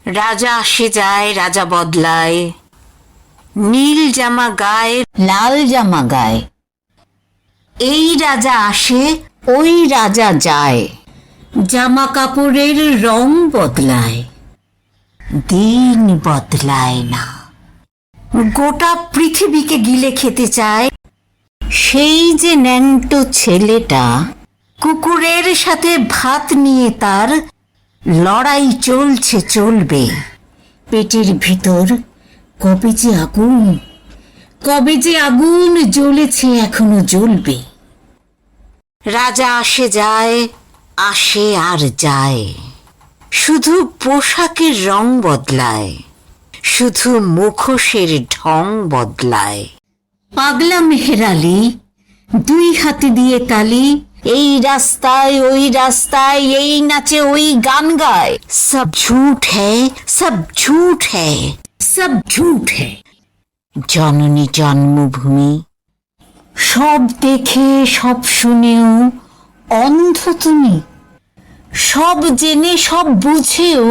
রাজা আসে যায়, রাজা বদলায়, নীল জামা গায়ে, লাল জামা গায়ে। এই রাজা আসে, ওই রাজা যায়, জামা কাপড়ের রং বদলায়, দিন বদলায় না। গোটা পৃথিবীকে গিলে খেতে চায় সেই যে ন্যাংটো ছেলেটা, কুকুরের সাথে ভাত নিয়ে তার লড়াই চলছে, চলবে। পেটের ভিতর কবে যে আগুন, কবে যে আগুন জ্বলেছে, এখনো জ্বলবে। রাজা আসে যায়, আসে আর যায়, শুধু পোশাকের রং বদলায়, শুধু মুখোশের ঢং বদলায়। পাগলা মেহের আলী দুই হাতে দিয়ে তালি, এই রাস্তায় ওই রাস্তায়, এই নাচে ওই গান গায়। সব ঝুট হ্যায়, সব ঝুট হ্যায়, সব ঝুট হ্যায়। জননী জন্মভূমি, সব দেখে সব শুনেও অন্ধ তুমি, সব জেনে সব বুঝেও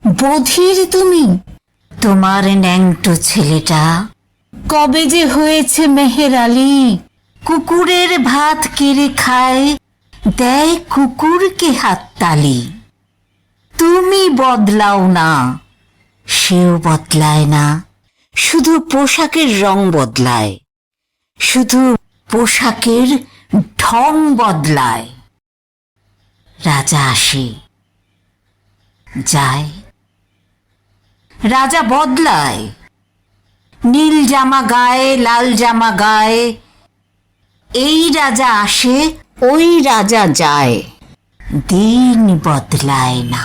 বধির তুমি। তোমার ন্যাংটো ছেলেটা কবে যে হয়েছে মেহের আলী, কুকুরের ভাত কেড়ে খায়, দেয় কুকুরকে হাততালি। তুমি বদলাও না, সেও বদলায় না, শুধু পোশাকের রং বদলায়, শুধু পোশাকের ঢং বদলায়। রাজা আসে, যায়, রাজা বদলায়, নীল জামা গায়ে, লাল জামা গায়ে। এই রাজা আসে, ওই রাজা যায়, দিন বদলায় না।